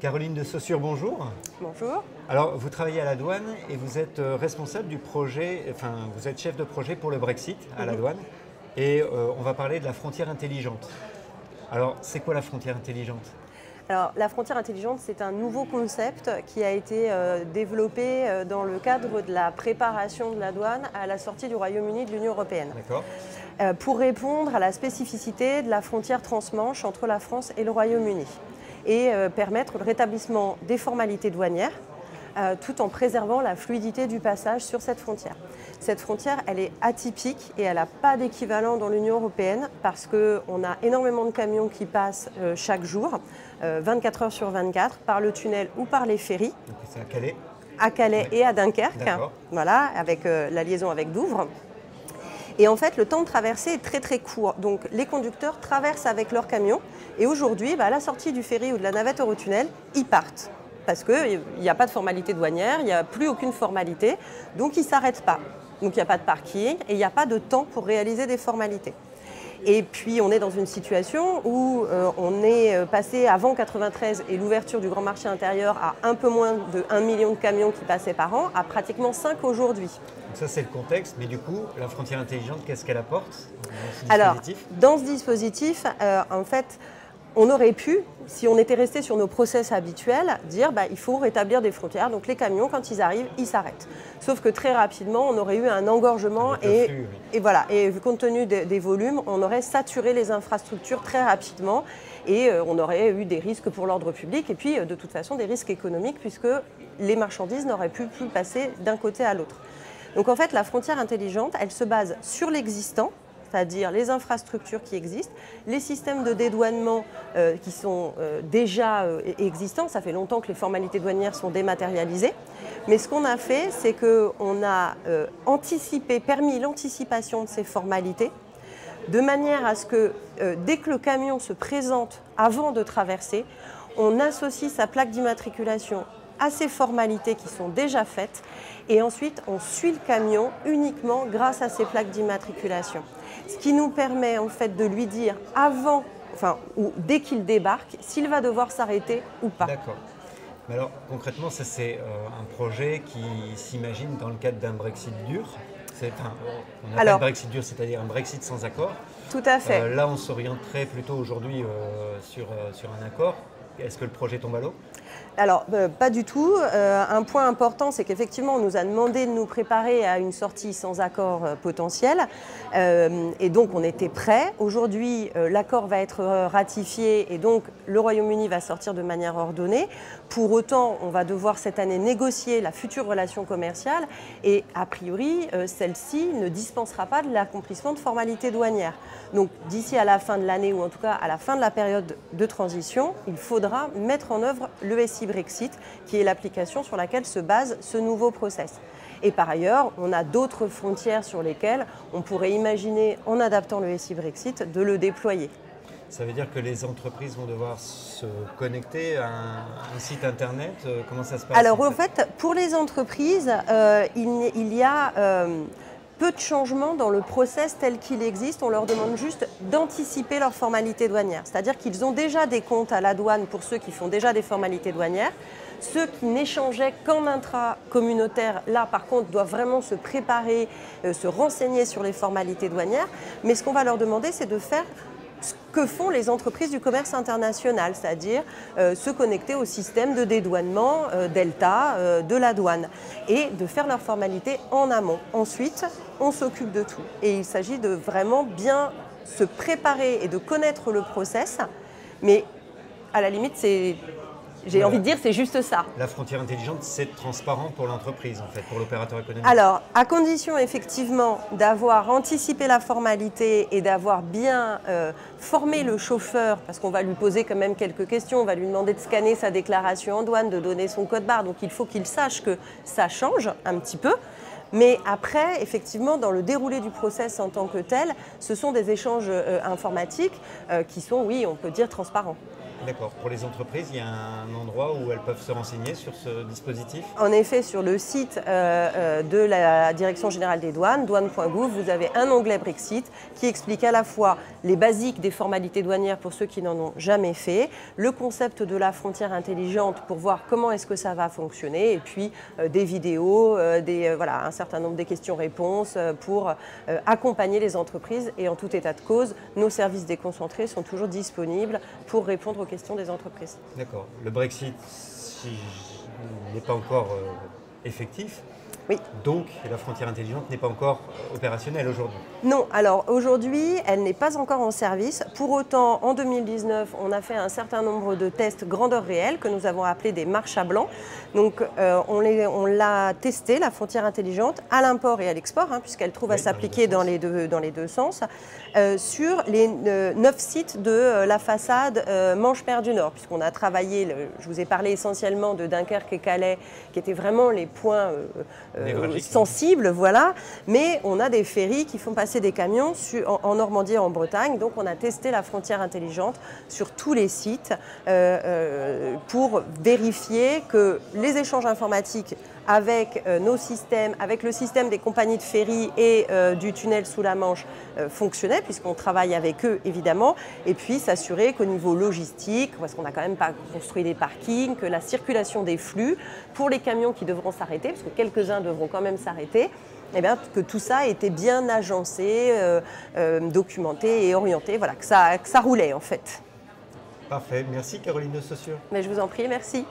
Caroline de Saussure, bonjour. Bonjour. Alors, vous travaillez à la douane et vous êtes responsable du projet, enfin, vous êtes chef de projet pour le Brexit à la douane. Et on va parler de la frontière intelligente. Alors, c'est quoi la frontière intelligente? Alors, la frontière intelligente, c'est un nouveau concept qui a été développé dans le cadre de la préparation de la douane à la sortie du Royaume-Uni de l'Union européenne. D'accord. Pour répondre à la spécificité de la frontière transmanche entre la France et le Royaume-Uni et permettre le rétablissement des formalités douanières tout en préservant la fluidité du passage sur cette frontière. Cette frontière, elle est atypique et elle n'a pas d'équivalent dans l'Union européenne parce qu'on a énormément de camions qui passent chaque jour, 24 heures sur 24, par le tunnel ou par les ferries. Donc c'est à Calais? À Calais et à Dunkerque, voilà, avec la liaison avec Douvres. Et en fait, le temps de traversée est très très court. Donc les conducteurs traversent avec leur camion et aujourd'hui, à la sortie du ferry ou de la navette Eurotunnel, ils partent. Parce qu'il n'y a pas de formalité douanière, il n'y a plus aucune formalité, donc ils ne s'arrêtent pas. Donc il n'y a pas de parking et il n'y a pas de temps pour réaliser des formalités. Et puis on est dans une situation où on est passé avant 93 et l'ouverture du grand marché intérieur à un peu moins de 1 million de camions qui passaient par an, à pratiquement 5 aujourd'hui. Donc ça c'est le contexte, mais du coup, la frontière intelligente, qu'est-ce qu'elle apporte dans ce dispositif? Alors, dans ce dispositif, en fait, on aurait pu, si on était resté sur nos process habituels, dire il faut rétablir des frontières. Donc les camions, quand ils arrivent, ils s'arrêtent. Sauf que très rapidement, on aurait eu un engorgement et voilà. Et compte tenu des volumes, on aurait saturé les infrastructures très rapidement et on aurait eu des risques pour l'ordre public et puis de toute façon des risques économiques puisque les marchandises n'auraient plus pu passer d'un côté à l'autre. Donc en fait, la frontière intelligente, elle se base sur l'existant, c'est-à-dire les infrastructures qui existent, les systèmes de dédouanement qui sont déjà existants. Ça fait longtemps que les formalités douanières sont dématérialisées. Mais ce qu'on a fait, c'est qu'on a permis l'anticipation de ces formalités, de manière à ce que dès que le camion se présente avant de traverser, on associe sa plaque d'immatriculation à ces formalités qui sont déjà faites et ensuite on suit le camion uniquement grâce à ces plaques d'immatriculation. Ce qui nous permet en fait de lui dire avant, ou dès qu'il débarque, s'il va devoir s'arrêter ou pas. D'accord. Mais alors concrètement, ça c'est un projet qui s'imagine dans le cadre d'un Brexit dur. On appelle Brexit dur, c'est-à-dire un Brexit sans accord. Tout à fait. Là, on s'orienterait plutôt aujourd'hui sur un accord. Est-ce que le projet tombe à l'eau? Alors, pas du tout. Un point important, c'est qu'effectivement, on nous a demandé de nous préparer à une sortie sans accord potentiel. Et donc, on était prêts. Aujourd'hui, l'accord va être ratifié et donc le Royaume-Uni va sortir de manière ordonnée. Pour autant, on va devoir cette année négocier la future relation commerciale et a priori, celle-ci ne dispensera pas de l'accomplissement de formalités douanières. Donc, d'ici à la fin de l'année ou en tout cas à la fin de la période de transition, il faudra mettre en œuvre le SI Brexit, qui est l'application sur laquelle se base ce nouveau process. Et par ailleurs, on a d'autres frontières sur lesquelles on pourrait imaginer, en adaptant le SI Brexit, de le déployer. Ça veut dire que les entreprises vont devoir se connecter à un site internet? Comment ça se passe? Alors en fait, pour les entreprises, il y a peu de changements dans le process tel qu'il existe. On leur demande juste d'anticiper leurs formalités douanières. C'est-à-dire qu'ils ont déjà des comptes à la douane pour ceux qui font déjà des formalités douanières. Ceux qui n'échangeaient qu'en intra-communautaire, là par contre, doivent vraiment se préparer, se renseigner sur les formalités douanières. Mais ce qu'on va leur demander, c'est de faire ce que font les entreprises du commerce international, c'est-à-dire se connecter au système de dédouanement Delta de la douane et de faire leurs formalités en amont. Ensuite, on s'occupe de tout. Et il s'agit de vraiment bien se préparer et de connaître le process, mais à la limite, j'ai envie de dire, c'est juste ça. La frontière intelligente, c'est transparent pour l'entreprise, en fait, pour l'opérateur économique. Alors, à condition effectivement d'avoir anticipé la formalité et d'avoir bien formé le chauffeur, parce qu'on va lui poser quand même quelques questions, on va lui demander de scanner sa déclaration en douane, de donner son code barre, donc il faut qu'il sache que ça change un petit peu. Mais après, effectivement, dans le déroulé du process en tant que tel, ce sont des échanges informatiques qui sont, oui, on peut dire transparents. D'accord. Pour les entreprises, il y a un endroit où elles peuvent se renseigner sur ce dispositif? En effet, sur le site de la Direction générale des douanes, douane.gouv, vous avez un onglet Brexit qui explique à la fois les basiques des formalités douanières pour ceux qui n'en ont jamais fait, le concept de la frontière intelligente pour voir comment est-ce que ça va fonctionner, et puis des vidéos, voilà, un certain nombre de questions-réponses pour accompagner les entreprises. Et en tout état de cause, nos services déconcentrés sont toujours disponibles pour répondre aux questions des entreprises. D'accord. Le Brexit n'est pas encore effectif. Oui. Donc la frontière intelligente n'est pas encore opérationnelle aujourd'hui. Non, alors aujourd'hui, elle n'est pas encore en service. Pour autant, en 2019, on a fait un certain nombre de tests grandeur réelle que nous avons appelés des marches à blanc. Donc on l'a testé, la frontière intelligente, à l'import et à l'export, puisqu'elle trouve à s'appliquer dans les deux sens, sur les 9 sites de la façade Manche-Mer du Nord, puisqu'on a travaillé, je vous ai parlé essentiellement de Dunkerque et Calais, qui étaient vraiment les points sensibles, voilà. Mais on a des ferries qui font passer des camions en Normandie et en Bretagne, donc on a testé la frontière intelligente sur tous les sites pour vérifier que les échanges informatiques avec nos systèmes, avec le système des compagnies de ferry et du tunnel sous la Manche fonctionnaient, puisqu'on travaille avec eux évidemment, et puis s'assurer qu'au niveau logistique, parce qu'on n'a quand même pas construit des parkings, que la circulation des flux pour les camions qui devront s'arrêter, parce que quelques-uns devront quand même s'arrêter, eh bien, que tout ça était bien agencé, documenté et orienté, voilà, que ça roulait en fait. Parfait, merci Caroline de Saussure. Mais je vous en prie, merci.